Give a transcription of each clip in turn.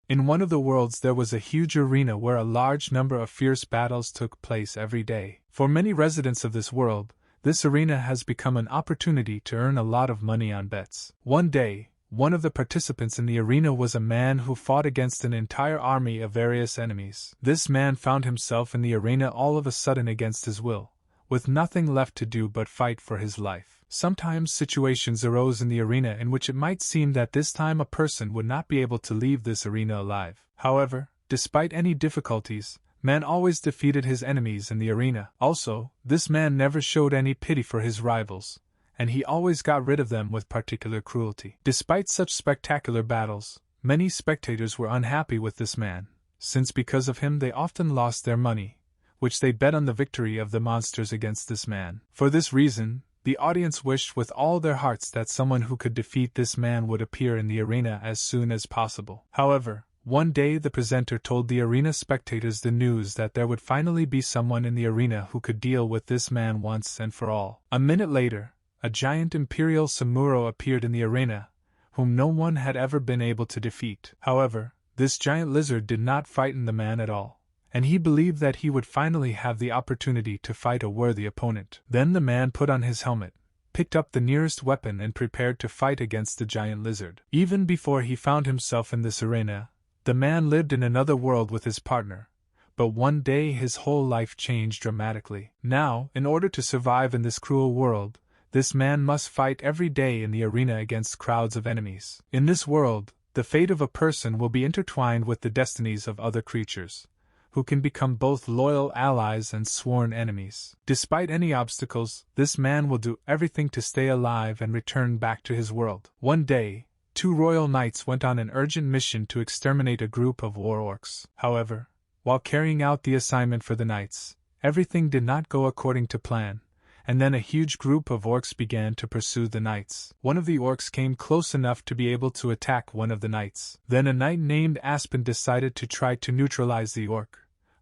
In one of the worlds there was a huge arena where a large number of fierce battles took place every day. For many residents of this world, this arena has become an opportunity to earn a lot of money on bets. One day, one of the participants in the arena was a man who fought against an entire army of various enemies. This man found himself in the arena all of a sudden against his will, with nothing left to do but fight for his life. Sometimes situations arose in the arena in which it might seem that this time a person would not be able to leave this arena alive. However, despite any difficulties, man always defeated his enemies in the arena. Also, this man never showed any pity for his rivals, and he always got rid of them with particular cruelty. Despite such spectacular battles, many spectators were unhappy with this man, since because of him they often lost their money, which they bet on the victory of the monsters against this man. For this reason, the audience wished with all their hearts that someone who could defeat this man would appear in the arena as soon as possible. However, one day the presenter told the arena spectators the news that there would finally be someone in the arena who could deal with this man once and for all. A minute later, a giant imperial samuro appeared in the arena, whom no one had ever been able to defeat. However, this giant lizard did not frighten the man at all, and he believed that he would finally have the opportunity to fight a worthy opponent. Then the man put on his helmet, picked up the nearest weapon and prepared to fight against the giant lizard. Even before he found himself in this arena, the man lived in another world with his partner, but one day his whole life changed dramatically. Now, in order to survive in this cruel world, this man must fight every day in the arena against crowds of enemies. In this world, the fate of a person will be intertwined with the destinies of other creatures, who can become both loyal allies and sworn enemies. Despite any obstacles, this man will do everything to stay alive and return back to his world. One day, 2 royal knights went on an urgent mission to exterminate a group of war orcs. However, while carrying out the assignment for the knights, everything did not go according to plan, and then a huge group of orcs began to pursue the knights. One of the orcs came close enough to be able to attack one of the knights. Then a knight named Aspen decided to try to neutralize the orc,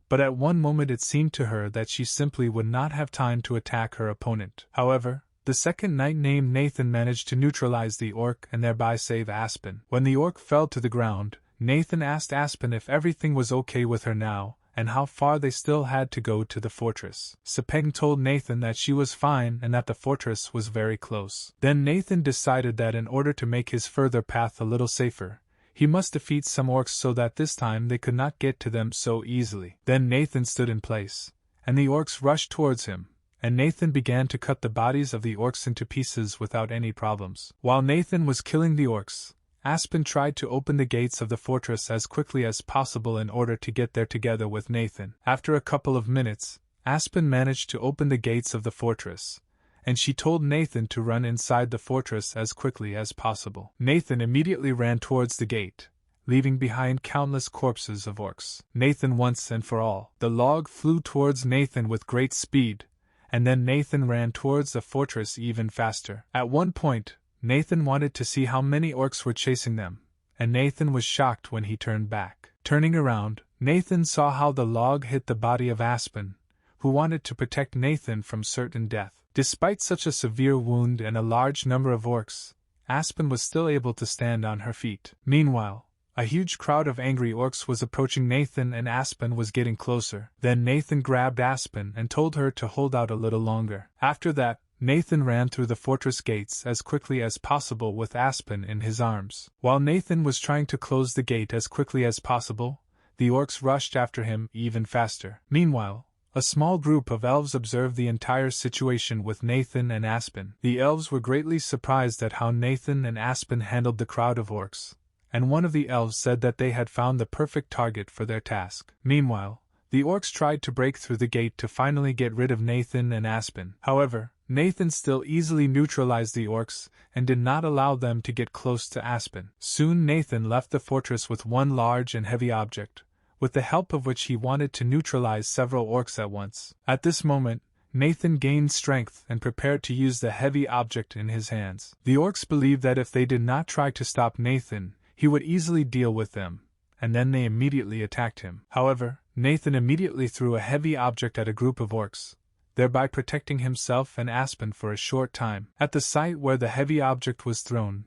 but at one moment it seemed to her that she simply would not have time to attack her opponent. However, the second knight named Nathan managed to neutralize the orc and thereby save Aspen. When the orc fell to the ground, Nathan asked Aspen if everything was okay with her now, and how far they still had to go to the fortress. Sepeng told Nathan that she was fine and that the fortress was very close. Then Nathan decided that in order to make his further path a little safer, he must defeat some orcs so that this time they could not get to them so easily. Then Nathan stood in place, and the orcs rushed towards him, and Nathan began to cut the bodies of the orcs into pieces without any problems. While Nathan was killing the orcs, Aspen tried to open the gates of the fortress as quickly as possible in order to get there together with Nathan. After a couple of minutes, Aspen managed to open the gates of the fortress, and she told Nathan to run inside the fortress as quickly as possible. Nathan immediately ran towards the gate, leaving behind countless corpses of orcs. Nathan once and for all. The log flew towards Nathan with great speed, and then Nathan ran towards the fortress even faster. At one point, Nathan wanted to see how many orcs were chasing them, and Nathan was shocked when he turned back. Turning around, Nathan saw how the log hit the body of Aspen, who wanted to protect Nathan from certain death. Despite such a severe wound and a large number of orcs, Aspen was still able to stand on her feet. Meanwhile, a huge crowd of angry orcs was approaching Nathan and Aspen was getting closer. Then Nathan grabbed Aspen and told her to hold out a little longer. After that, Nathan ran through the fortress gates as quickly as possible with Aspen in his arms. While Nathan was trying to close the gate as quickly as possible, the orcs rushed after him even faster. Meanwhile, a small group of elves observed the entire situation with Nathan and Aspen. The elves were greatly surprised at how Nathan and Aspen handled the crowd of orcs, and one of the elves said that they had found the perfect target for their task. Meanwhile, the orcs tried to break through the gate to finally get rid of Nathan and Aspen. However, Nathan still easily neutralized the orcs and did not allow them to get close to Aspen. Soon Nathan left the fortress with one large and heavy object, with the help of which he wanted to neutralize several orcs at once. At this moment, Nathan gained strength and prepared to use the heavy object in his hands. The orcs believed that if they did not try to stop Nathan, he would easily deal with them, and then they immediately attacked him. However, Nathan immediately threw a heavy object at a group of orcs, thereby protecting himself and Aspen for a short time. At the site where the heavy object was thrown,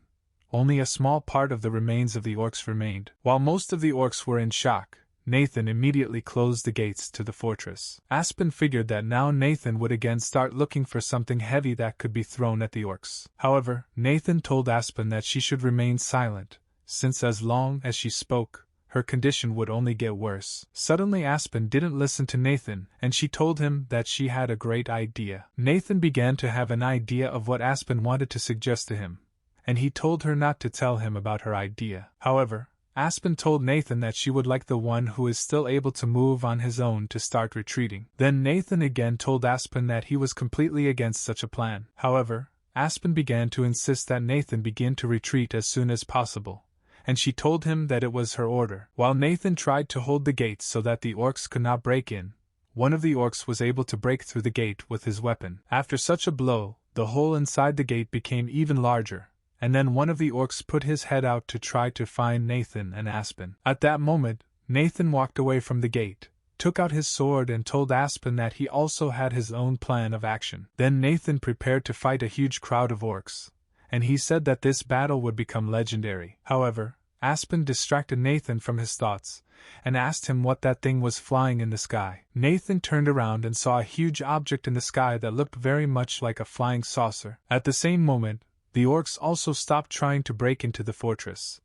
only a small part of the remains of the orcs remained. While most of the orcs were in shock, Nathan immediately closed the gates to the fortress. Aspen figured that now Nathan would again start looking for something heavy that could be thrown at the orcs. However, Nathan told Aspen that she should remain silent, since as long as she spoke, her condition would only get worse. Suddenly Aspen didn't listen to Nathan, and she told him that she had a great idea. Nathan began to have an idea of what Aspen wanted to suggest to him, and he told her not to tell him about her idea. However, Aspen told Nathan that she would like the one who is still able to move on his own to start retreating. Then Nathan again told Aspen that he was completely against such a plan. However, Aspen began to insist that Nathan begin to retreat as soon as possible, and she told him that it was her order. While Nathan tried to hold the gate so that the orcs could not break in, one of the orcs was able to break through the gate with his weapon. After such a blow, the hole inside the gate became even larger, and then one of the orcs put his head out to try to find Nathan and Aspen. At that moment, Nathan walked away from the gate, took out his sword and told Aspen that he also had his own plan of action. Then Nathan prepared to fight a huge crowd of orcs, and he said that this battle would become legendary. However, Aspen distracted Nathan from his thoughts, and asked him what that thing was flying in the sky. Nathan turned around and saw a huge object in the sky that looked very much like a flying saucer. At the same moment, the orcs also stopped trying to break into the fortress,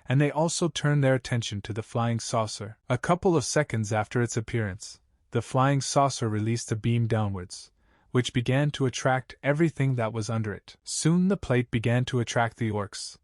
and they also turned their attention to the flying saucer. A couple of seconds after its appearance, the flying saucer released a beam downwards, which began to attract everything that was under it. Soon the plate began to attract the orcs,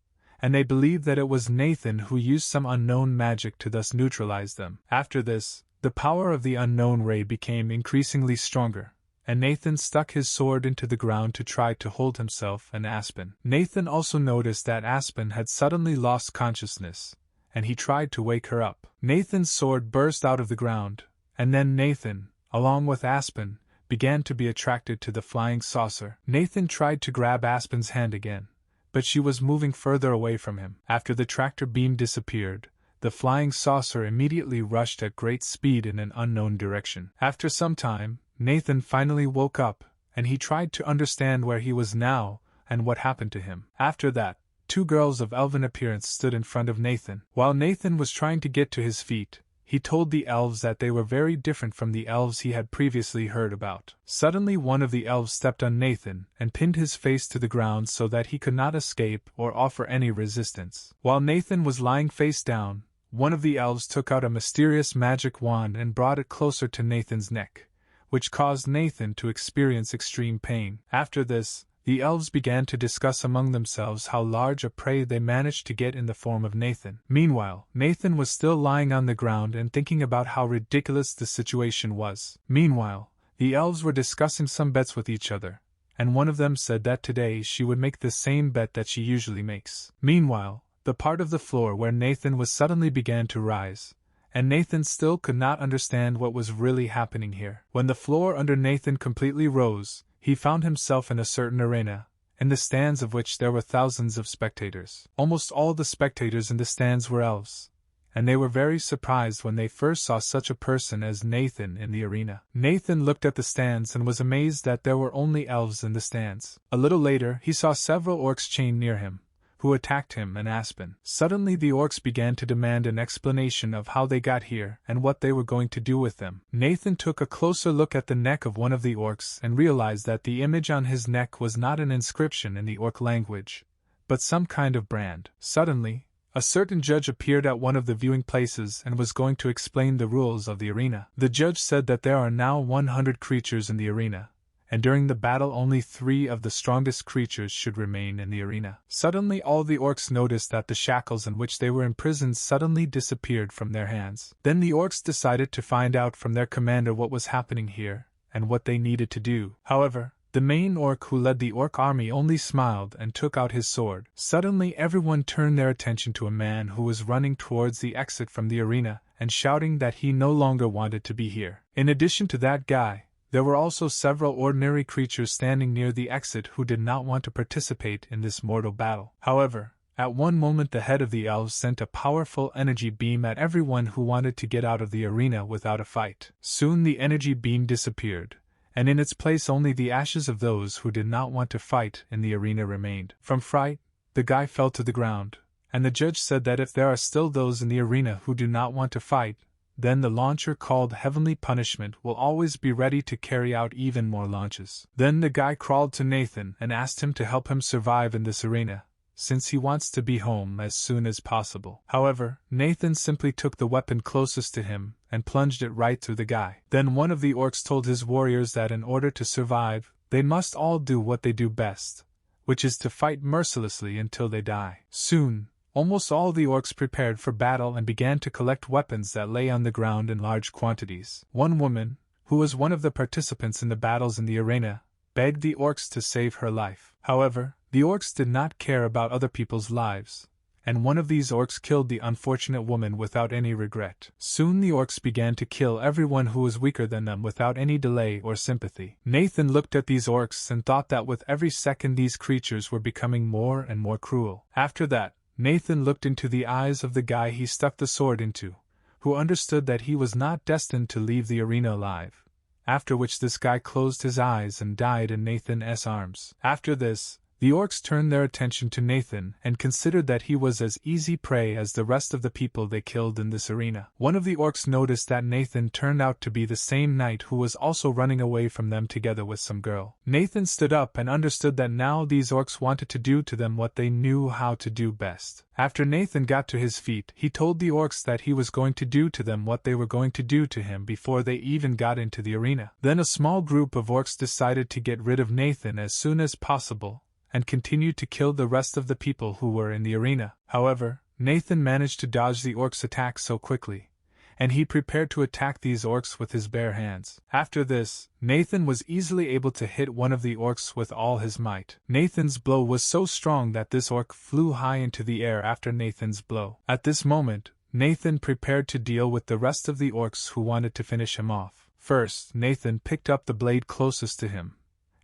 and they believed that it was Nathan who used some unknown magic to thus neutralize them. After this, the power of the unknown ray became increasingly stronger, and Nathan stuck his sword into the ground to try to hold himself and Aspen. Nathan also noticed that Aspen had suddenly lost consciousness, and he tried to wake her up. Nathan's sword burst out of the ground, and then Nathan, along with Aspen, began to be attracted to the flying saucer. Nathan tried to grab Aspen's hand again, but she was moving further away from him. After the tractor beam disappeared, the flying saucer immediately rushed at great speed in an unknown direction. After some time, Nathan finally woke up, and he tried to understand where he was now and what happened to him. After that, two girls of elven appearance stood in front of Nathan. While Nathan was trying to get to his feet, he told the elves that they were very different from the elves he had previously heard about. Suddenly one of the elves stepped on Nathan and pinned his face to the ground so that he could not escape or offer any resistance. While Nathan was lying face down, one of the elves took out a mysterious magic wand and brought it closer to Nathan's neck, which caused Nathan to experience extreme pain. After this, the elves began to discuss among themselves how large a prey they managed to get in the form of Nathan. Meanwhile, Nathan was still lying on the ground and thinking about how ridiculous the situation was. Meanwhile, the elves were discussing some bets with each other, and one of them said that today she would make the same bet that she usually makes. Meanwhile, the part of the floor where Nathan was suddenly began to rise, and Nathan still could not understand what was really happening here. When the floor under Nathan completely rose, he found himself in a certain arena, in the stands of which there were thousands of spectators. Almost all the spectators in the stands were elves, and they were very surprised when they first saw such a person as Nathan in the arena. Nathan looked at the stands and was amazed that there were only elves in the stands. A little later, he saw several orcs chained near him, who attacked him and Aspen. Suddenly the orcs began to demand an explanation of how they got here and what they were going to do with them. Nathan took a closer look at the neck of one of the orcs and realized that the image on his neck was not an inscription in the orc language, but some kind of brand. Suddenly, a certain judge appeared at one of the viewing places and was going to explain the rules of the arena. The judge said that there are now 100 creatures in the arena, and during the battle only 3 of the strongest creatures should remain in the arena. Suddenly all the orcs noticed that the shackles in which they were imprisoned suddenly disappeared from their hands. Then the orcs decided to find out from their commander what was happening here, and what they needed to do. However, the main orc who led the orc army only smiled and took out his sword. Suddenly everyone turned their attention to a man who was running towards the exit from the arena and shouting that he no longer wanted to be here. In addition to that guy, there were also several ordinary creatures standing near the exit who did not want to participate in this mortal battle. However, at one moment the head of the elves sent a powerful energy beam at everyone who wanted to get out of the arena without a fight. Soon the energy beam disappeared, and in its place only the ashes of those who did not want to fight in the arena remained. From fright, the guy fell to the ground, and the judge said that if there are still those in the arena who do not want to fight, then the launcher called Heavenly Punishment will always be ready to carry out even more launches. Then the guy crawled to Nathan and asked him to help him survive in this arena, since he wants to be home as soon as possible. However, Nathan simply took the weapon closest to him and plunged it right through the guy. Then one of the orcs told his warriors that in order to survive, they must all do what they do best, which is to fight mercilessly until they die. Soon, almost all the orcs prepared for battle and began to collect weapons that lay on the ground in large quantities. One woman, who was one of the participants in the battles in the arena, begged the orcs to save her life. However, the orcs did not care about other people's lives, and one of these orcs killed the unfortunate woman without any regret. Soon the orcs began to kill everyone who was weaker than them without any delay or sympathy. Nathan looked at these orcs and thought that with every second these creatures were becoming more and more cruel. After that, Nathan looked into the eyes of the guy he stuck the sword into, who understood that he was not destined to leave the arena alive, after which this guy closed his eyes and died in Nathan's arms. After this, the orcs turned their attention to Nathan and considered that he was as easy prey as the rest of the people they killed in this arena. One of the orcs noticed that Nathan turned out to be the same knight who was also running away from them together with some girl. Nathan stood up and understood that now these orcs wanted to do to them what they knew how to do best. After Nathan got to his feet, he told the orcs that he was going to do to them what they were going to do to him before they even got into the arena. Then a small group of orcs decided to get rid of Nathan as soon as possible, and continued to kill the rest of the people who were in the arena. However, Nathan managed to dodge the orcs' attack so quickly, and he prepared to attack these orcs with his bare hands. After this, Nathan was easily able to hit one of the orcs with all his might. Nathan's blow was so strong that this orc flew high into the air after Nathan's blow. At this moment, Nathan prepared to deal with the rest of the orcs who wanted to finish him off. First, Nathan picked up the blade closest to him,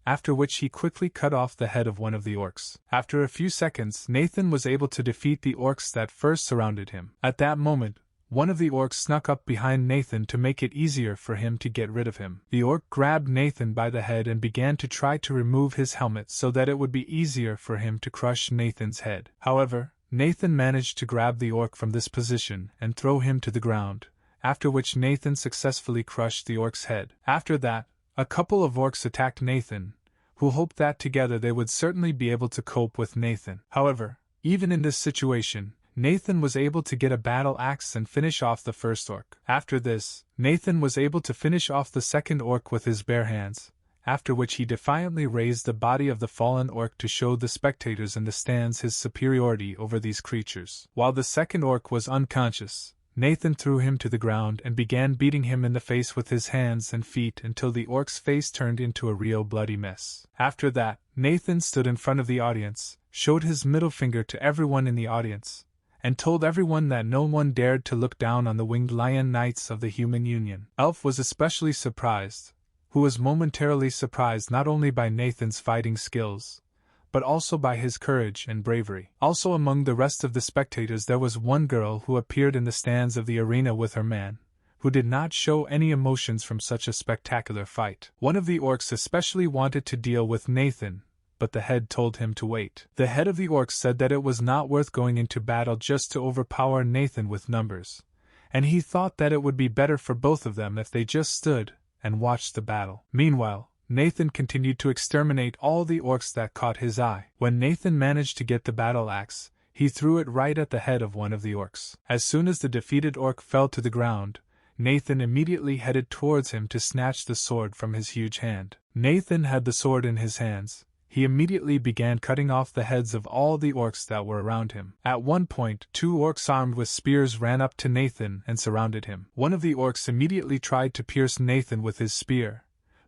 after which he quickly cut off the head of one of the orcs. After a few seconds, Nathan was able to defeat the orcs that first surrounded him. At that moment, one of the orcs snuck up behind Nathan to make it easier for him to get rid of him. The orc grabbed Nathan by the head and began to try to remove his helmet so that it would be easier for him to crush Nathan's head. However, Nathan managed to grab the orc from this position and throw him to the ground, after which Nathan successfully crushed the orc's head. After that, a couple of orcs attacked Nathan, who hoped that together they would certainly be able to cope with Nathan. However, even in this situation, Nathan was able to get a battle axe and finish off the first orc. After this, Nathan was able to finish off the second orc with his bare hands, after which he defiantly raised the body of the fallen orc to show the spectators in the stands his superiority over these creatures. While the second orc was unconscious, Nathan threw him to the ground and began beating him in the face with his hands and feet until the orc's face turned into a real bloody mess. After that, Nathan stood in front of the audience, showed his middle finger to everyone in the audience, and told everyone that no one dared to look down on the winged lion knights of the human union. Elf was especially surprised, who was momentarily surprised not only by Nathan's fighting skills, but also by his courage and bravery. Also among the rest of the spectators there was one girl who appeared in the stands of the arena with her man, who did not show any emotions from such a spectacular fight. One of the orcs especially wanted to deal with Nathan, but the head told him to wait. The head of the orcs said that it was not worth going into battle just to overpower Nathan with numbers, and he thought that it would be better for both of them if they just stood and watched the battle. Meanwhile, Nathan continued to exterminate all the orcs that caught his eye. When Nathan managed to get the battle axe, he threw it right at the head of one of the orcs. As soon as the defeated orc fell to the ground, Nathan immediately headed towards him to snatch the sword from his huge hand. Nathan had the sword in his hands. He immediately began cutting off the heads of all the orcs that were around him. At one point, 2 orcs armed with spears ran up to Nathan and surrounded him. One of the orcs immediately tried to pierce Nathan with his spear,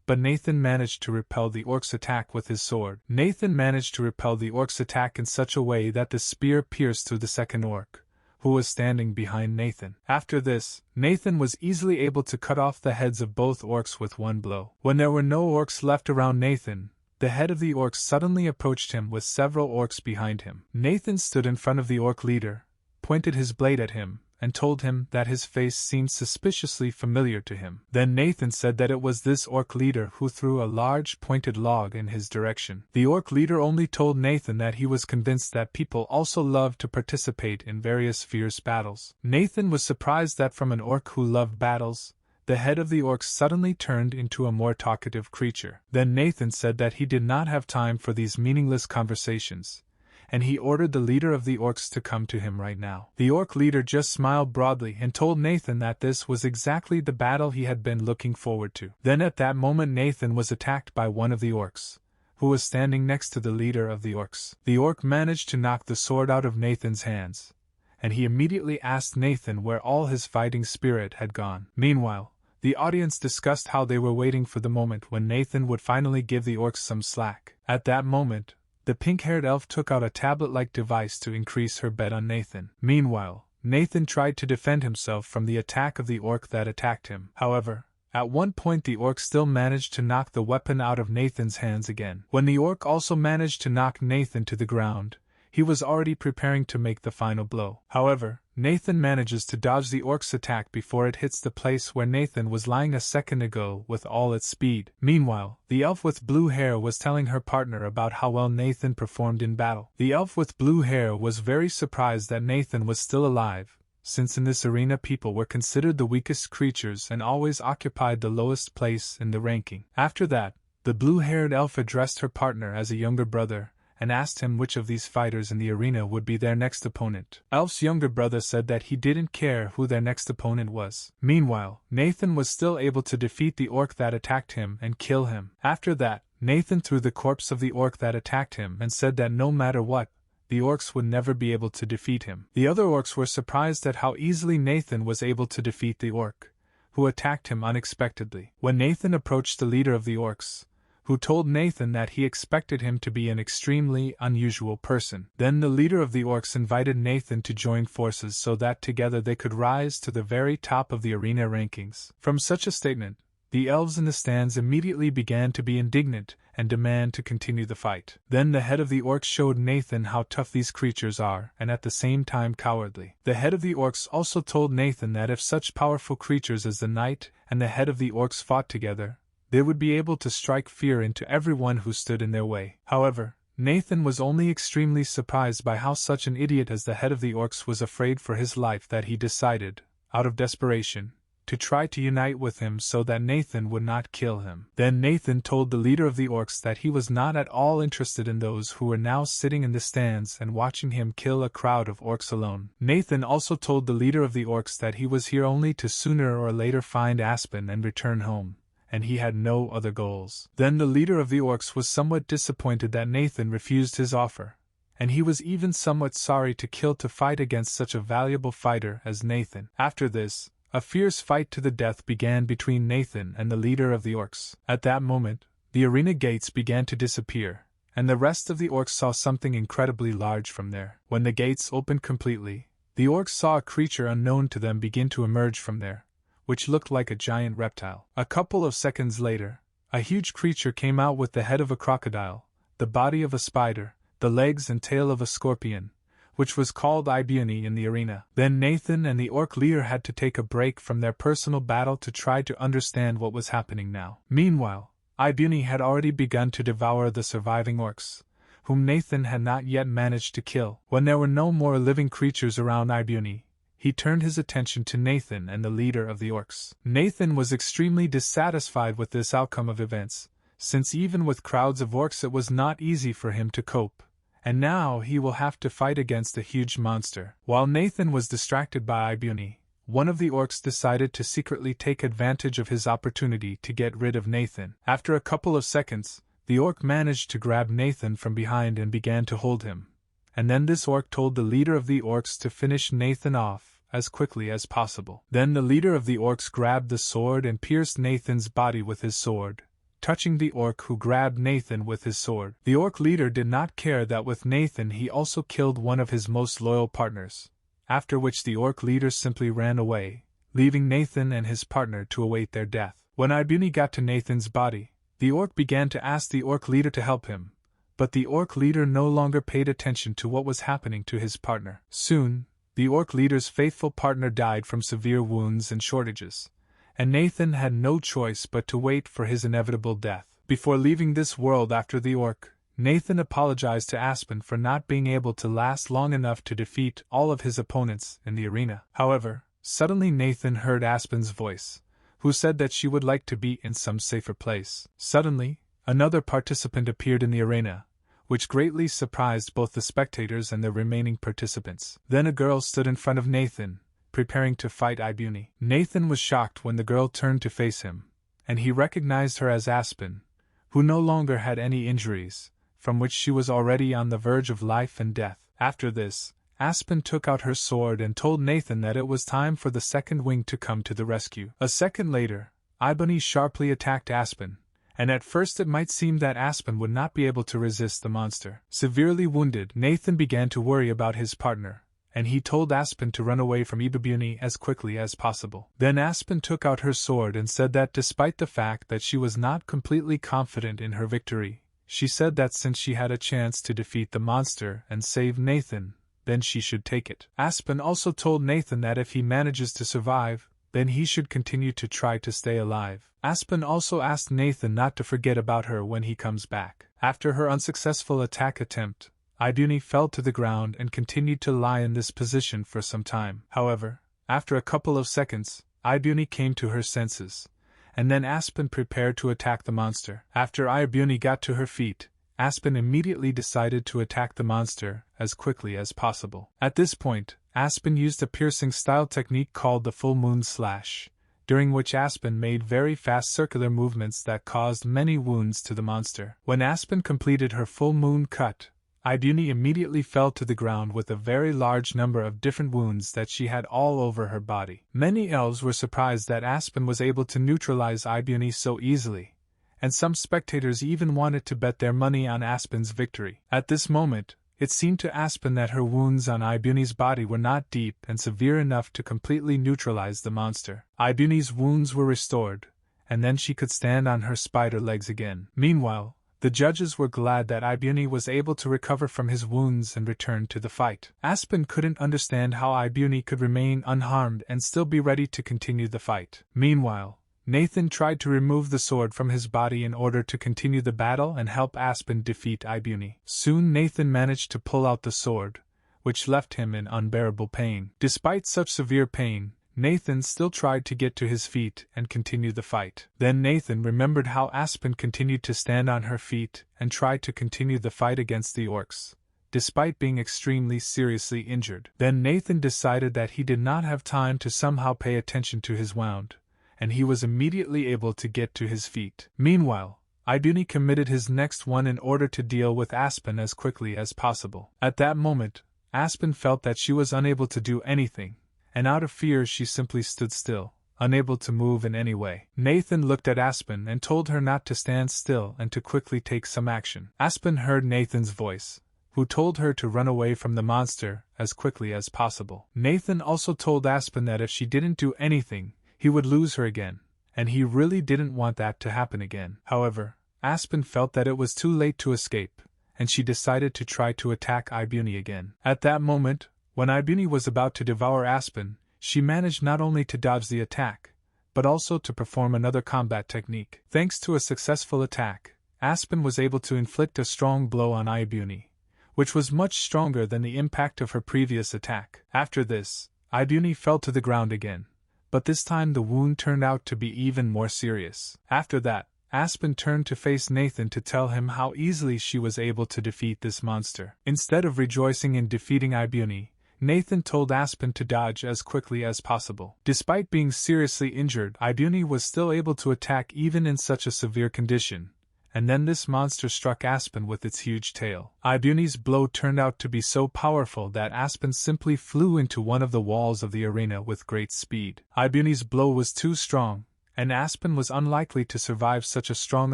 but Nathan managed to repel the orc's attack with his sword. Nathan managed to repel the orc's attack in such a way that the spear pierced through the second orc, who was standing behind Nathan. After this, Nathan was easily able to cut off the heads of both orcs with one blow. When there were no orcs left around Nathan, the head of the orc suddenly approached him with several orcs behind him. Nathan stood in front of the orc leader, pointed his blade at him, and told him that his face seemed suspiciously familiar to him. Then Nathan said that it was this orc leader who threw a large pointed log in his direction. The orc leader only told Nathan that he was convinced that people also loved to participate in various fierce battles. Nathan was surprised that from an orc who loved battles, the head of the orcs suddenly turned into a more talkative creature. Then Nathan said that he did not have time for these meaningless conversations, and he ordered the leader of the orcs to come to him right now. The orc leader just smiled broadly and told Nathan that this was exactly the battle he had been looking forward to. Then at that moment Nathan was attacked by one of the orcs, who was standing next to the leader of the orcs. The orc managed to knock the sword out of Nathan's hands, and he immediately asked Nathan where all his fighting spirit had gone. Meanwhile, the audience discussed how they were waiting for the moment when Nathan would finally give the orcs some slack. At that moment, the pink-haired elf took out a tablet-like device to increase her bet on Nathan. Meanwhile, Nathan tried to defend himself from the attack of the orc that attacked him. However, at one point the orc still managed to knock the weapon out of Nathan's hands again. When the orc also managed to knock Nathan to the ground, he was already preparing to make the final blow. However, Nathan manages to dodge the orc's attack before it hits the place where Nathan was lying a second ago with all its speed. Meanwhile, the elf with blue hair was telling her partner about how well Nathan performed in battle. The elf with blue hair was very surprised that Nathan was still alive, since in this arena people were considered the weakest creatures and always occupied the lowest place in the ranking. After that, the blue-haired elf addressed her partner as a younger brother, and asked him which of these fighters in the arena would be their next opponent. Elf's younger brother said that he didn't care who their next opponent was. Meanwhile, Nathan was still able to defeat the orc that attacked him and kill him. After that, Nathan threw the corpse of the orc that attacked him and said that no matter what, the orcs would never be able to defeat him. The other orcs were surprised at how easily Nathan was able to defeat the orc, who attacked him unexpectedly. When Nathan approached the leader of the orcs, who told Nathan that he expected him to be an extremely unusual person. Then the leader of the orcs invited Nathan to join forces so that together they could rise to the very top of the arena rankings. From such a statement, the elves in the stands immediately began to be indignant and demand to continue the fight. Then the head of the orcs showed Nathan how tough these creatures are and at the same time cowardly. The head of the orcs also told Nathan that if such powerful creatures as the knight and the head of the orcs fought together, they would be able to strike fear into everyone who stood in their way. However, Nathan was only extremely surprised by how such an idiot as the head of the orcs was afraid for his life that he decided, out of desperation, to try to unite with him so that Nathan would not kill him. Then Nathan told the leader of the orcs that he was not at all interested in those who were now sitting in the stands and watching him kill a crowd of orcs alone. Nathan also told the leader of the orcs that he was here only to sooner or later find Aspen and return home, and he had no other goals. Then the leader of the orcs was somewhat disappointed that Nathan refused his offer, and he was even somewhat sorry to fight against such a valuable fighter as Nathan. After this, a fierce fight to the death began between Nathan and the leader of the orcs. At that moment, the arena gates began to disappear, and the rest of the orcs saw something incredibly large from there. When the gates opened completely, the orcs saw a creature unknown to them begin to emerge from there, which looked like a giant reptile. A couple of seconds later, a huge creature came out with the head of a crocodile, the body of a spider, the legs and tail of a scorpion, which was called Ibuni in the arena. Then Nathan and the orc leader had to take a break from their personal battle to try to understand what was happening now. Meanwhile, Ibuni had already begun to devour the surviving orcs, whom Nathan had not yet managed to kill. When there were no more living creatures around Ibuni, he turned his attention to Nathan and the leader of the orcs. Nathan was extremely dissatisfied with this outcome of events, since even with crowds of orcs it was not easy for him to cope, and now he will have to fight against a huge monster. While Nathan was distracted by Ibuni, one of the orcs decided to secretly take advantage of his opportunity to get rid of Nathan. After a couple of seconds, the orc managed to grab Nathan from behind and began to hold him. And then this orc told the leader of the orcs to finish Nathan off as quickly as possible. Then the leader of the orcs grabbed the sword and pierced Nathan's body with his sword, touching the orc who grabbed Nathan with his sword. The orc leader did not care that with Nathan he also killed one of his most loyal partners, after which the orc leader simply ran away, leaving Nathan and his partner to await their death. When Ibuni got to Nathan's body, the orc began to ask the orc leader to help him, but the orc leader no longer paid attention to what was happening to his partner. Soon, the orc leader's faithful partner died from severe wounds and shortages, and Nathan had no choice but to wait for his inevitable death. Before leaving this world after the orc, Nathan apologized to Aspen for not being able to last long enough to defeat all of his opponents in the arena. However, suddenly Nathan heard Aspen's voice, who said that she would like to be in some safer place. Suddenly, another participant appeared in the arena, which greatly surprised both the spectators and the remaining participants. Then a girl stood in front of Nathan, preparing to fight Ibuni. Nathan was shocked when the girl turned to face him, and he recognized her as Aspen, who no longer had any injuries, from which she was already on the verge of life and death. After this, Aspen took out her sword and told Nathan that it was time for the second wing to come to the rescue. A second later, Ibuni sharply attacked Aspen, and at first it might seem that Aspen would not be able to resist the monster. Severely wounded, Nathan began to worry about his partner, and he told Aspen to run away from Ibuni as quickly as possible. Then Aspen took out her sword and said that despite the fact that she was not completely confident in her victory, she said that since she had a chance to defeat the monster and save Nathan, then she should take it. Aspen also told Nathan that if he manages to survive, then he should continue to try to stay alive. Aspen also asked Nathan not to forget about her when he comes back. After her unsuccessful attack attempt, Ibuni fell to the ground and continued to lie in this position for some time. However, after a couple of seconds, Ibuni came to her senses, and then Aspen prepared to attack the monster. After Ibuni got to her feet, Aspen immediately decided to attack the monster as quickly as possible. At this point, Aspen used a piercing style technique called the full moon slash, during which Aspen made very fast circular movements that caused many wounds to the monster. When Aspen completed her full moon cut, Ibuni immediately fell to the ground with a very large number of different wounds that she had all over her body. Many elves were surprised that Aspen was able to neutralize Ibuni so easily, and some spectators even wanted to bet their money on Aspen's victory. At this moment, it seemed to Aspen that her wounds on Ibuni's body were not deep and severe enough to completely neutralize the monster. Ibuni's wounds were restored, and then she could stand on her spider legs again. Meanwhile, the judges were glad that Ibuni was able to recover from his wounds and return to the fight. Aspen couldn't understand how Ibuni could remain unharmed and still be ready to continue the fight. Meanwhile, Nathan tried to remove the sword from his body in order to continue the battle and help Aspen defeat Ibuni. Soon Nathan managed to pull out the sword, which left him in unbearable pain. Despite such severe pain, Nathan still tried to get to his feet and continue the fight. Then Nathan remembered how Aspen continued to stand on her feet and tried to continue the fight against the orcs, despite being extremely seriously injured. Then Nathan decided that he did not have time to somehow pay attention to his wound, and he was immediately able to get to his feet. Meanwhile, Ibuni committed his next one in order to deal with Aspen as quickly as possible. At that moment, Aspen felt that she was unable to do anything, and out of fear she simply stood still, unable to move in any way. Nathan looked at Aspen and told her not to stand still and to quickly take some action. Aspen heard Nathan's voice, who told her to run away from the monster as quickly as possible. Nathan also told Aspen that if she didn't do anything, he would lose her again, and he really didn't want that to happen again. However, Aspen felt that it was too late to escape, and she decided to try to attack Ibuni again. At that moment, when Ibuni was about to devour Aspen, she managed not only to dodge the attack, but also to perform another combat technique. Thanks to a successful attack, Aspen was able to inflict a strong blow on Ibuni, which was much stronger than the impact of her previous attack. After this, Ibuni fell to the ground again, but this time the wound turned out to be even more serious. After that, Aspen turned to face Nathan to tell him how easily she was able to defeat this monster. Instead of rejoicing in defeating Ibuni, Nathan told Aspen to dodge as quickly as possible. Despite being seriously injured, Ibuni was still able to attack even in such a severe condition, and then this monster struck Aspen with its huge tail. Ibuni's blow turned out to be so powerful that Aspen simply flew into one of the walls of the arena with great speed. Ibuni's blow was too strong, and Aspen was unlikely to survive such a strong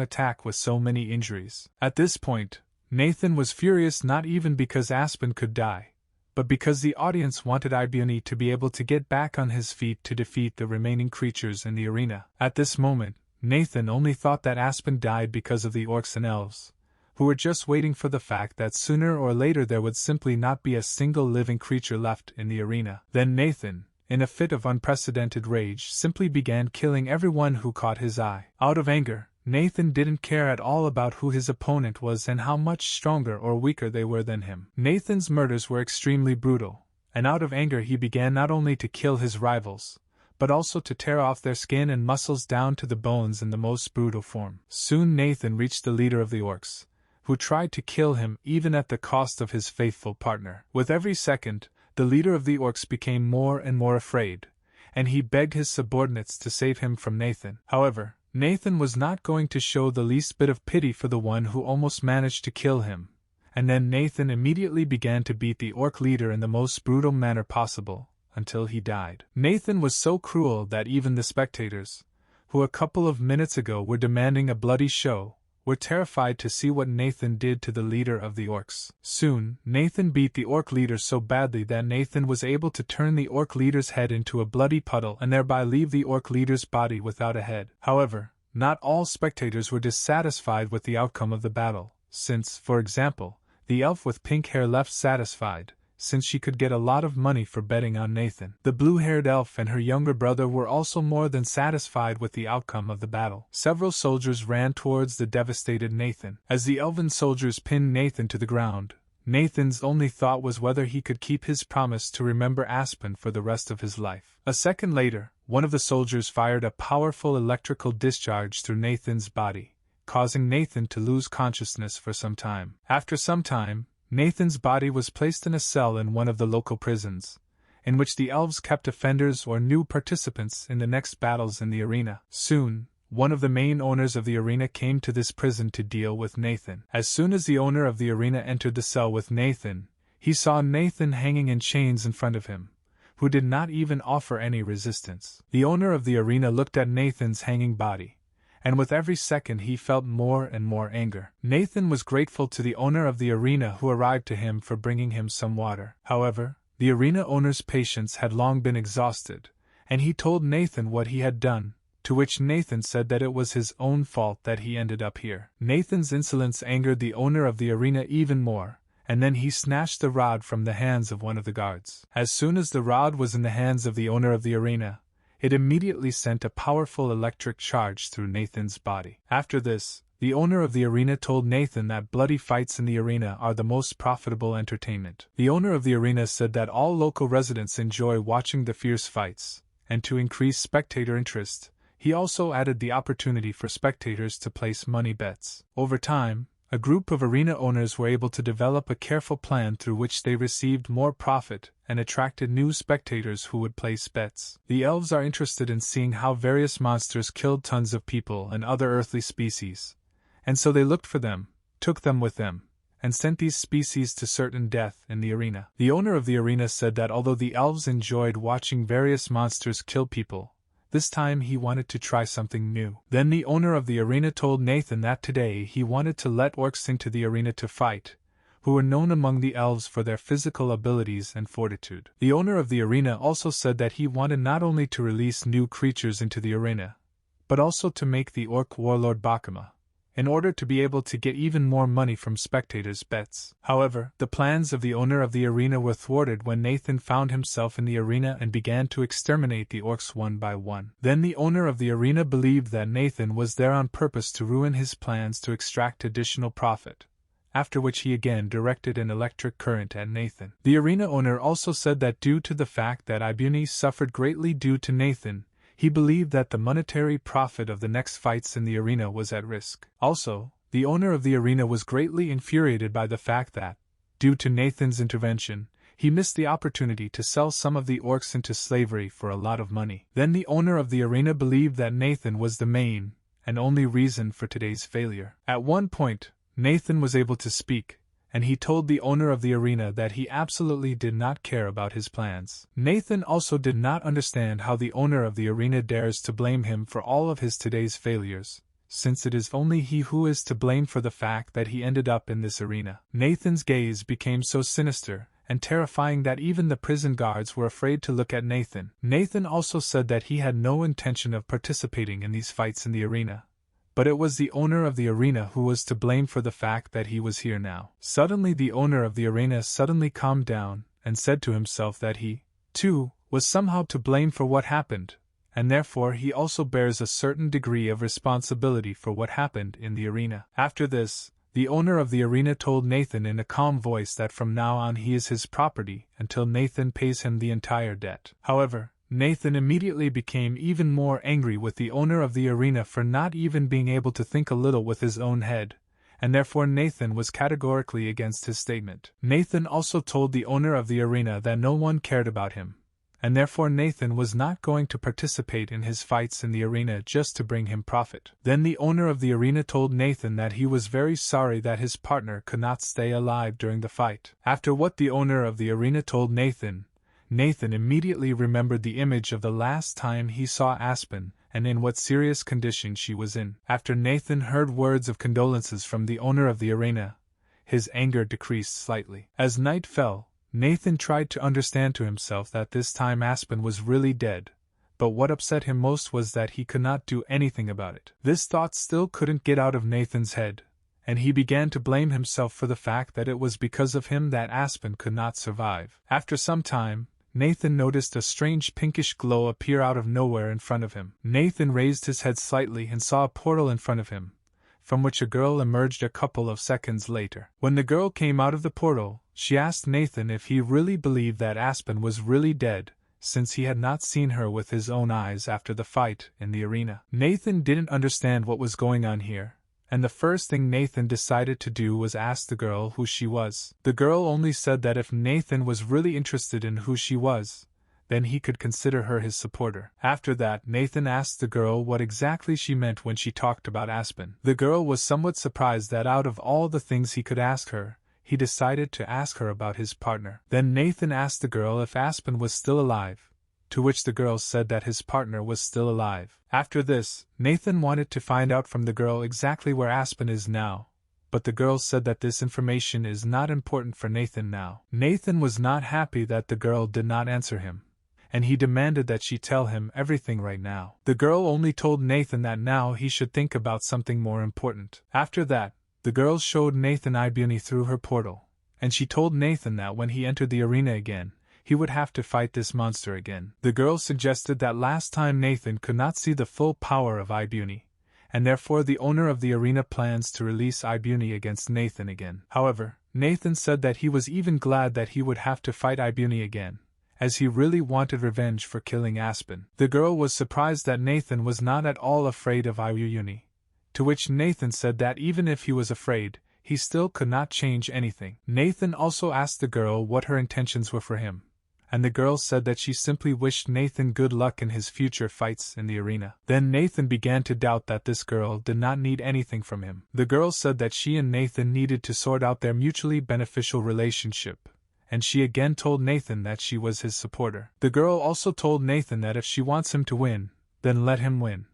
attack with so many injuries. At this point, Nathan was furious not even because Aspen could die, but because the audience wanted Ibuni to be able to get back on his feet to defeat the remaining creatures in the arena. At this moment, Nathan only thought that Aspen died because of the orcs and elves, who were just waiting for the fact that sooner or later there would simply not be a single living creature left in the arena. Then Nathan, in a fit of unprecedented rage, simply began killing everyone who caught his eye. Out of anger, Nathan didn't care at all about who his opponent was and how much stronger or weaker they were than him. Nathan's murders were extremely brutal, and out of anger he began not only to kill his rivals, but also to tear off their skin and muscles down to the bones in the most brutal form. Soon Nathan reached the leader of the orcs, who tried to kill him even at the cost of his faithful partner. With every second, the leader of the orcs became more and more afraid, and he begged his subordinates to save him from Nathan. However, Nathan was not going to show the least bit of pity for the one who almost managed to kill him, and then Nathan immediately began to beat the orc leader in the most brutal manner possible, until he died. Nathan was so cruel that even the spectators, who a couple of minutes ago were demanding a bloody show, were terrified to see what Nathan did to the leader of the orcs. Soon, Nathan beat the orc leader so badly that Nathan was able to turn the orc leader's head into a bloody puddle and thereby leave the orc leader's body without a head. However, not all spectators were dissatisfied with the outcome of the battle, since, for example, the elf with pink hair left satisfied, since she could get a lot of money for betting on Nathan. The blue-haired elf and her younger brother were also more than satisfied with the outcome of the battle. Several soldiers ran towards the devastated Nathan. As the elven soldiers pinned Nathan to the ground, Nathan's only thought was whether he could keep his promise to remember Aspen for the rest of his life. A second later, one of the soldiers fired a powerful electrical discharge through Nathan's body, causing Nathan to lose consciousness for some time. After some time, Nathan's body was placed in a cell in one of the local prisons, in which the elves kept offenders or new participants in the next battles in the arena. Soon, one of the main owners of the arena came to this prison to deal with Nathan. As soon as the owner of the arena entered the cell with Nathan, he saw Nathan hanging in chains in front of him, who did not even offer any resistance. The owner of the arena looked at Nathan's hanging body, and with every second he felt more and more anger. Nathan was grateful to the owner of the arena who arrived to him for bringing him some water. However, the arena owner's patience had long been exhausted, and he told Nathan what he had done, to which Nathan said that it was his own fault that he ended up here. Nathan's insolence angered the owner of the arena even more, and then he snatched the rod from the hands of one of the guards. As soon as the rod was in the hands of the owner of the arena, it immediately sent a powerful electric charge through Nathan's body. After this, the owner of the arena told Nathan that bloody fights in the arena are the most profitable entertainment. The owner of the arena said that all local residents enjoy watching the fierce fights, and to increase spectator interest, he also added the opportunity for spectators to place money bets. Over time, a group of arena owners were able to develop a careful plan through which they received more profit and attracted new spectators who would place bets. The elves are interested in seeing how various monsters killed tons of people and other earthly species, and so they looked for them, took them with them, and sent these species to certain death in the arena. The owner of the arena said that although the elves enjoyed watching various monsters kill people, this time he wanted to try something new. Then the owner of the arena told Nathan that today he wanted to let orcs into the arena to fight, who were known among the elves for their physical abilities and fortitude. The owner of the arena also said that he wanted not only to release new creatures into the arena, but also to make the orc warlord Bakama, in order to be able to get even more money from spectators' bets. However, the plans of the owner of the arena were thwarted when Nathan found himself in the arena and began to exterminate the orcs one by one. Then the owner of the arena believed that Nathan was there on purpose to ruin his plans to extract additional profit, after which he again directed an electric current at Nathan. The arena owner also said that due to the fact that Ibuni suffered greatly due to Nathan, he believed that the monetary profit of the next fights in the arena was at risk. Also, the owner of the arena was greatly infuriated by the fact that, due to Nathan's intervention, he missed the opportunity to sell some of the orcs into slavery for a lot of money. Then the owner of the arena believed that Nathan was the main and only reason for today's failure. At one point, Nathan was able to speak, and he told the owner of the arena that he absolutely did not care about his plans. Nathan also did not understand how the owner of the arena dares to blame him for all of his today's failures, since it is only he who is to blame for the fact that he ended up in this arena. Nathan's gaze became so sinister and terrifying that even the prison guards were afraid to look at Nathan. Nathan also said that he had no intention of participating in these fights in the arena, but it was the owner of the arena who was to blame for the fact that he was here now. Suddenly the owner of the arena suddenly calmed down and said to himself that he, too, was somehow to blame for what happened, and therefore he also bears a certain degree of responsibility for what happened in the arena. After this, the owner of the arena told Nathan in a calm voice that from now on he is his property until Nathan pays him the entire debt. However, Nathan immediately became even more angry with the owner of the arena for not even being able to think a little with his own head, and therefore Nathan was categorically against his statement. Nathan also told the owner of the arena that no one cared about him, and therefore Nathan was not going to participate in his fights in the arena just to bring him profit. Then the owner of the arena told Nathan that he was very sorry that his partner could not stay alive during the fight. After what the owner of the arena told Nathan, Nathan immediately remembered the image of the last time he saw Aspen and in what serious condition she was in. After Nathan heard words of condolences from the owner of the arena, his anger decreased slightly. As night fell, Nathan tried to understand to himself that this time Aspen was really dead, but what upset him most was that he could not do anything about it. This thought still couldn't get out of Nathan's head, and he began to blame himself for the fact that it was because of him that Aspen could not survive. After some time, Nathan noticed a strange pinkish glow appear out of nowhere in front of him. Nathan raised his head slightly and saw a portal in front of him, from which a girl emerged a couple of seconds later. When the girl came out of the portal, she asked Nathan if he really believed that Aspen was really dead, since he had not seen her with his own eyes after the fight in the arena. Nathan didn't understand what was going on here, and the first thing Nathan decided to do was ask the girl who she was. The girl only said that if Nathan was really interested in who she was, then he could consider her his supporter. After that, Nathan asked the girl what exactly she meant when she talked about Aspen. The girl was somewhat surprised that out of all the things he could ask her, he decided to ask her about his partner. Then Nathan asked the girl if Aspen was still alive, to which the girl said that his partner was still alive. After this, Nathan wanted to find out from the girl exactly where Aspen is now, but the girl said that this information is not important for Nathan now. Nathan was not happy that the girl did not answer him, and he demanded that she tell him everything right now. The girl only told Nathan that now he should think about something more important. After that, the girl showed Nathan Ibuni through her portal, and she told Nathan that when he entered the arena again, he would have to fight this monster again. The girl suggested that last time Nathan could not see the full power of Ibuni, and therefore the owner of the arena plans to release Ibuni against Nathan again. However, Nathan said that he was even glad that he would have to fight Ibuni again, as he really wanted revenge for killing Aspen. The girl was surprised that Nathan was not at all afraid of Ibuni, to which Nathan said that even if he was afraid, he still could not change anything. Nathan also asked the girl what her intentions were for him, and the girl said that she simply wished Nathan good luck in his future fights in the arena. Then Nathan began to doubt that this girl did not need anything from him. The girl said that she and Nathan needed to sort out their mutually beneficial relationship, and she again told Nathan that she was his supporter. The girl also told Nathan that if she wants him to win, then let him win,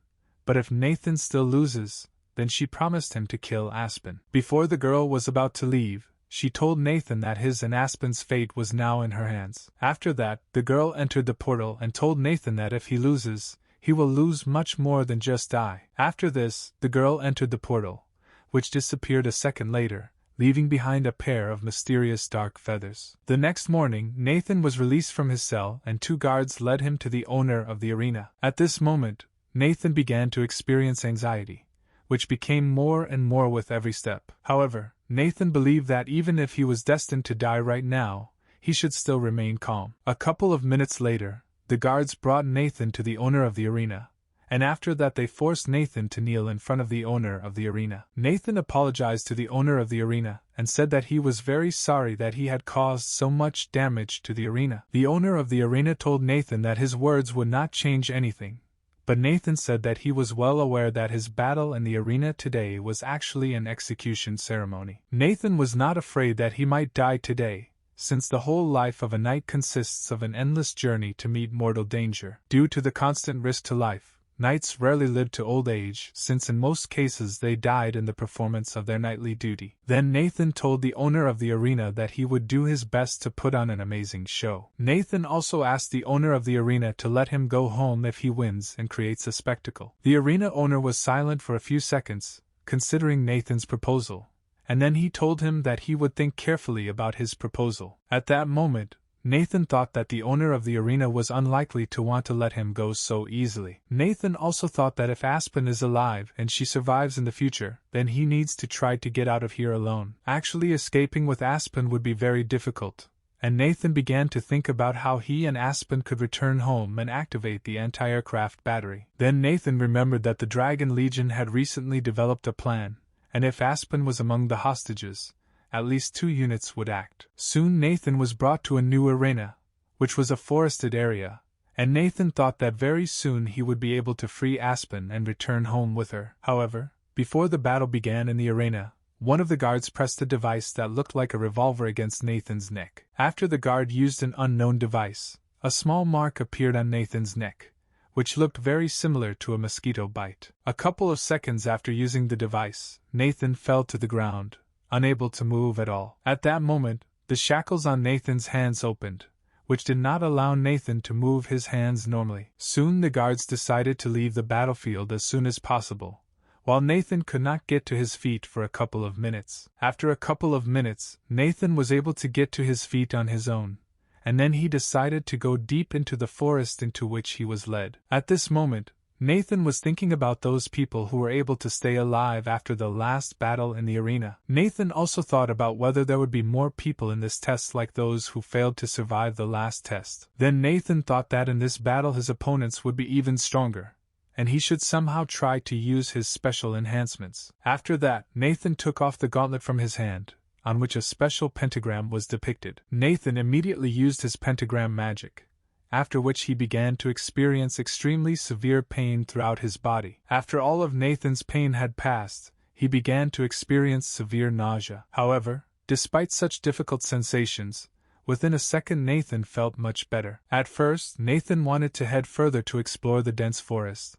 but if Nathan still loses, then she promised him to kill Aspen. Before the girl was about to leave, she told Nathan that his and Aspen's fate was now in her hands. After that, the girl entered the portal and told Nathan that if he loses, he will lose much more than just die. After this, the girl entered the portal, which disappeared a second later, leaving behind a pair of mysterious dark feathers. The next morning, Nathan was released from his cell and 2 guards led him to the owner of the arena. At this moment, Nathan began to experience anxiety, which became more and more with every step. However, Nathan believed that even if he was destined to die right now, he should still remain calm. A couple of minutes later, the guards brought Nathan to the owner of the arena, and after that they forced Nathan to kneel in front of the owner of the arena. Nathan apologized to the owner of the arena and said that he was very sorry that he had caused so much damage to the arena. The owner of the arena told Nathan that his words would not change anything, but Nathan said that he was well aware that his battle in the arena today was actually an execution ceremony. Nathan was not afraid that he might die today, since the whole life of a knight consists of an endless journey to meet mortal danger. Due to the constant risk to life, Knights rarely lived to old age, since in most cases they died in the performance of their knightly duty. Then Nathan told the owner of the arena that he would do his best to put on an amazing show. Nathan also asked the owner of the arena to let him go home if he wins and creates a spectacle. The arena owner was silent for a few seconds, considering Nathan's proposal, and then he told him that he would think carefully about his proposal. At that moment, Nathan thought that the owner of the arena was unlikely to want to let him go so easily. Nathan also thought that if Aspen is alive and she survives in the future, then he needs to try to get out of here alone. Actually, escaping with Aspen would be very difficult, and Nathan began to think about how he and Aspen could return home and activate the anti-aircraft battery. Then Nathan remembered that the Dragon Legion had recently developed a plan, and if Aspen was among the hostages, at least 2 units would act. Soon Nathan was brought to a new arena, which was a forested area, and Nathan thought that very soon he would be able to free Aspen and return home with her. However, before the battle began in the arena, one of the guards pressed a device that looked like a revolver against Nathan's neck. After the guard used an unknown device, a small mark appeared on Nathan's neck, which looked very similar to a mosquito bite. A couple of seconds after using the device, Nathan fell to the ground, unable to move at all. At that moment, the shackles on Nathan's hands opened, which did not allow Nathan to move his hands normally. Soon the guards decided to leave the battlefield as soon as possible, while Nathan could not get to his feet for a couple of minutes. After a couple of minutes, Nathan was able to get to his feet on his own, and then he decided to go deep into the forest into which he was led. At this moment, Nathan was thinking about those people who were able to stay alive after the last battle in the arena. Nathan also thought about whether there would be more people in this test like those who failed to survive the last test. Then Nathan thought that in this battle his opponents would be even stronger, and he should somehow try to use his special enhancements. After that, Nathan took off the gauntlet from his hand, on which a special pentagram was depicted. Nathan immediately used his pentagram magic, after which he began to experience extremely severe pain throughout his body. After all of Nathan's pain had passed, he began to experience severe nausea. However, despite such difficult sensations, within a second Nathan felt much better. At first, Nathan wanted to head further to explore the dense forest,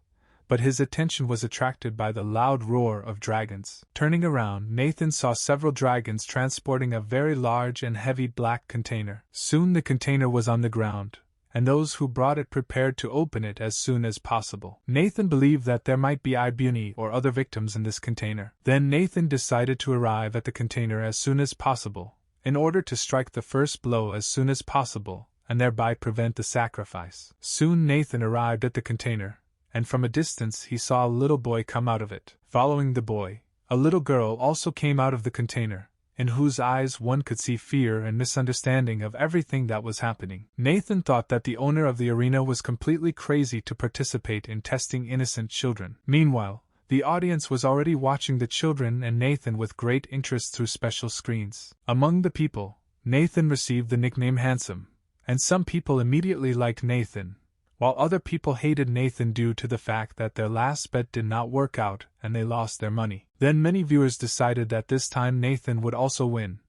but his attention was attracted by the loud roar of dragons. Turning around, Nathan saw several dragons transporting a very large and heavy black container. Soon the container was on the ground, and those who brought it prepared to open it as soon as possible. Nathan believed that there might be Ibuni or other victims in this container. Then Nathan decided to arrive at the container as soon as possible, in order to strike the first blow as soon as possible, and thereby prevent the sacrifice. Soon Nathan arrived at the container, and from a distance he saw a little boy come out of it. Following the boy, a little girl also came out of the container, in whose eyes one could see fear and misunderstanding of everything that was happening. Nathan thought that the owner of the arena was completely crazy to participate in testing innocent children. Meanwhile, the audience was already watching the children and Nathan with great interest through special screens. Among the people, Nathan received the nickname Handsome, and some people immediately liked Nathan, while other people hated Nathan due to the fact that their last bet did not work out and they lost their money. Then many viewers decided that this time Nathan would also win,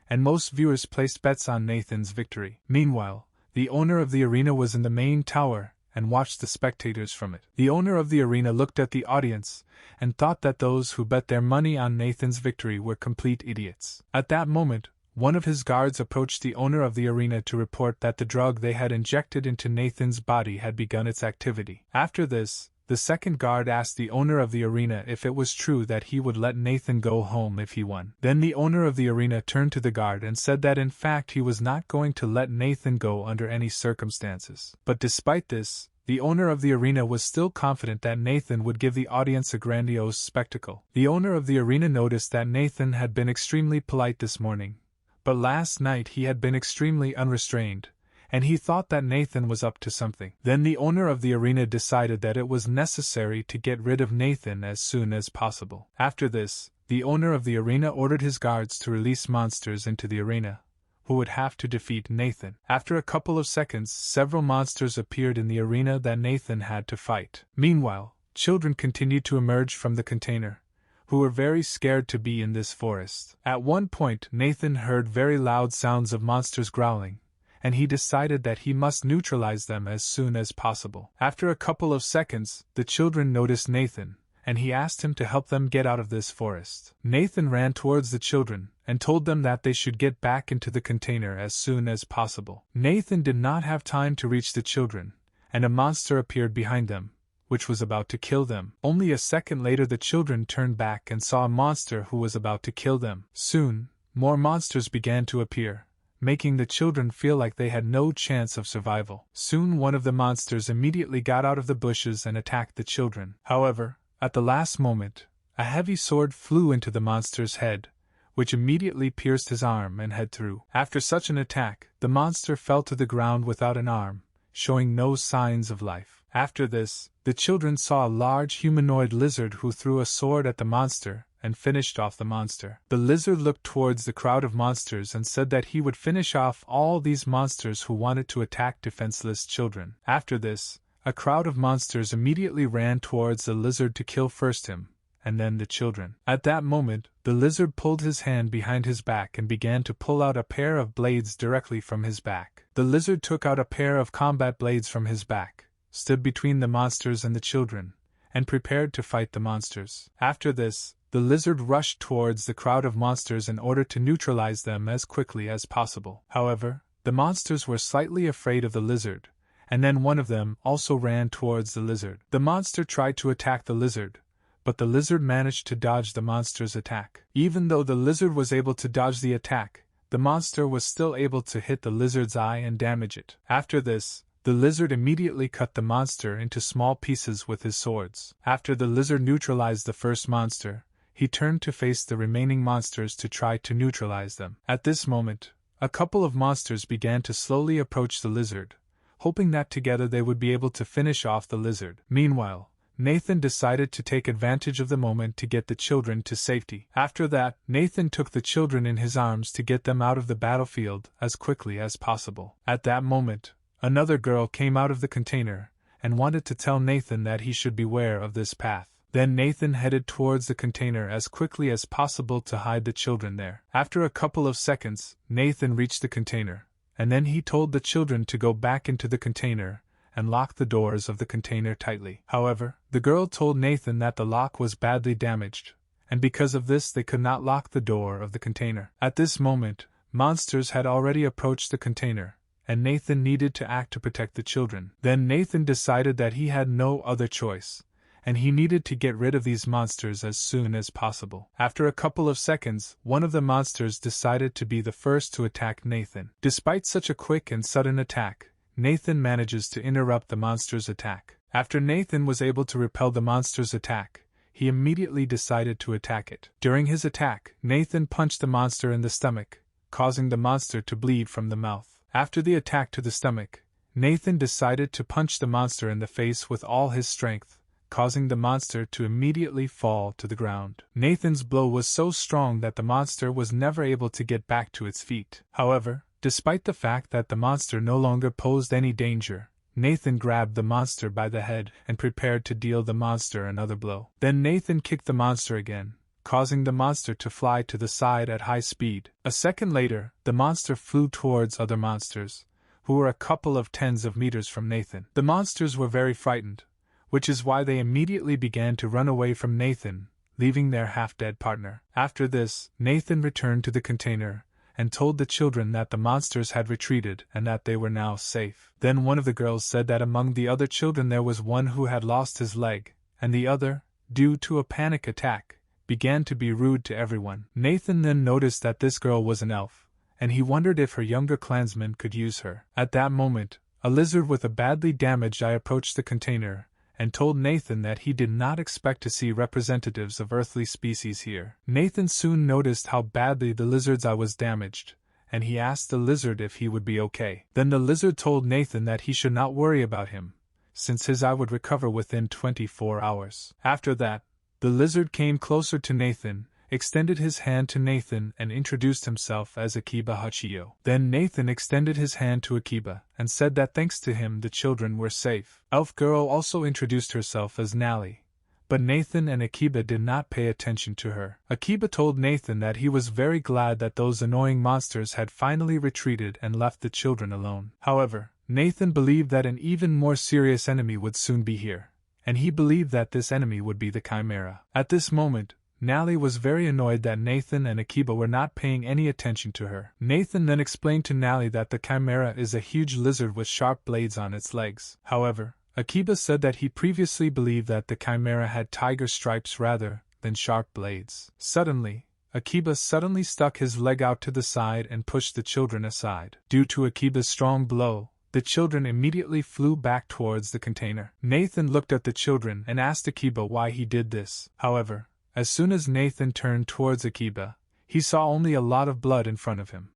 and most viewers placed bets on Nathan's victory. Meanwhile, the owner of the arena was in the main tower and watched the spectators from it. The owner of the arena looked at the audience and thought that those who bet their money on Nathan's victory were complete idiots. At that moment, one of his guards approached the owner of the arena to report that the drug they had injected into Nathan's body had begun its activity. After this, the second guard asked the owner of the arena if it was true that he would let Nathan go home if he won. Then the owner of the arena turned to the guard and said that in fact he was not going to let Nathan go under any circumstances. But despite this, the owner of the arena was still confident that Nathan would give the audience a grandiose spectacle. The owner of the arena noticed that Nathan had been extremely polite this morning, but last night he had been extremely unrestrained, and he thought that Nathan was up to something. Then the owner of the arena decided that it was necessary to get rid of Nathan as soon as possible. After this, the owner of the arena ordered his guards to release monsters into the arena, who would have to defeat Nathan. After a couple of seconds, several monsters appeared in the arena that Nathan had to fight. Meanwhile, children continued to emerge from the container, who were very scared to be in this forest. At one point, Nathan heard very loud sounds of monsters growling, and he decided that he must neutralize them as soon as possible. After a couple of seconds, the children noticed Nathan, and he asked him to help them get out of this forest. Nathan ran towards the children and told them that they should get back into the container as soon as possible. Nathan did not have time to reach the children, and a monster appeared behind them, which was about to kill them. Only a second later the children turned back and saw a monster who was about to kill them. Soon, more monsters began to appear, making the children feel like they had no chance of survival. Soon one of the monsters immediately got out of the bushes and attacked the children. However, at the last moment, a heavy sword flew into the monster's head, which immediately pierced his arm and head through. After such an attack, the monster fell to the ground without an arm, showing no signs of life. After this, the children saw a large humanoid lizard who threw a sword at the monster and finished off the monster. The lizard looked towards the crowd of monsters and said that he would finish off all these monsters who wanted to attack defenseless children. After this, a crowd of monsters immediately ran towards the lizard to kill first him, and then the children. At that moment, the lizard pulled his hand behind his back and began to pull out a pair of blades directly from his back. The lizard took out a pair of combat blades from his back, stood between the monsters and the children, and prepared to fight the monsters. After this, the lizard rushed towards the crowd of monsters in order to neutralize them as quickly as possible. However, the monsters were slightly afraid of the lizard, and then one of them also ran towards the lizard. The monster tried to attack the lizard, but the lizard managed to dodge the monster's attack. Even though the lizard was able to dodge the attack, the monster was still able to hit the lizard's eye and damage it. After this, the lizard immediately cut the monster into small pieces with his swords. After the lizard neutralized the first monster, he turned to face the remaining monsters to try to neutralize them. At this moment, a couple of monsters began to slowly approach the lizard, hoping that together they would be able to finish off the lizard. Meanwhile, Nathan decided to take advantage of the moment to get the children to safety. After that, Nathan took the children in his arms to get them out of the battlefield as quickly as possible. At that moment, another girl came out of the container and wanted to tell Nathan that he should beware of this path. Then Nathan headed towards the container as quickly as possible to hide the children there. After a couple of seconds, Nathan reached the container, and then he told the children to go back into the container and lock the doors of the container tightly. However, the girl told Nathan that the lock was badly damaged, and because of this they could not lock the door of the container. At this moment, monsters had already approached the container, and Nathan needed to act to protect the children. Then Nathan decided that he had no other choice, and he needed to get rid of these monsters as soon as possible. After a couple of seconds, one of the monsters decided to be the first to attack Nathan. Despite such a quick and sudden attack, Nathan manages to interrupt the monster's attack. After Nathan was able to repel the monster's attack, he immediately decided to attack it. During his attack, Nathan punched the monster in the stomach, causing the monster to bleed from the mouth. After the attack to the stomach, Nathan decided to punch the monster in the face with all his strength, causing the monster to immediately fall to the ground. Nathan's blow was so strong that the monster was never able to get back to its feet. However, despite the fact that the monster no longer posed any danger, Nathan grabbed the monster by the head and prepared to deal the monster another blow. Then Nathan kicked the monster again, causing the monster to fly to the side at high speed. A second later, the monster flew towards other monsters, who were a couple of tens of meters from Nathan. The monsters were very frightened, which is why they immediately began to run away from Nathan, leaving their half-dead partner. After this, Nathan returned to the container and told the children that the monsters had retreated and that they were now safe. Then one of the girls said that among the other children there was one who had lost his leg, and the other, due to a panic attack, began to be rude to everyone. Nathan then noticed that this girl was an elf, and he wondered if her younger clansmen could use her. At that moment, a lizard with a badly damaged eye approached the container and told Nathan that he did not expect to see representatives of earthly species here. Nathan soon noticed how badly the lizard's eye was damaged, and he asked the lizard if he would be okay. Then the lizard told Nathan that he should not worry about him, since his eye would recover within 24 hours. After that, the lizard came closer to Nathan, extended his hand to Nathan and introduced himself as Akiba Hachiyo. Then Nathan extended his hand to Akiba and said that thanks to him the children were safe. Elf girl also introduced herself as Nally, but Nathan and Akiba did not pay attention to her. Akiba told Nathan that he was very glad that those annoying monsters had finally retreated and left the children alone. However, Nathan believed that an even more serious enemy would soon be here, and he believed that this enemy would be the Chimera. At this moment, Nally was very annoyed that Nathan and Akiba were not paying any attention to her. Nathan then explained to Nally that the Chimera is a huge lizard with sharp blades on its legs. However, Akiba said that he previously believed that the Chimera had tiger stripes rather than sharp blades. Suddenly, Akiba suddenly stuck his leg out to the side and pushed the children aside. Due to Akiba's strong blow, the children immediately flew back towards the container. Nathan looked at the children and asked Akiba why he did this. However, as soon as Nathan turned towards Akiba, he saw only a lot of blood in front of him.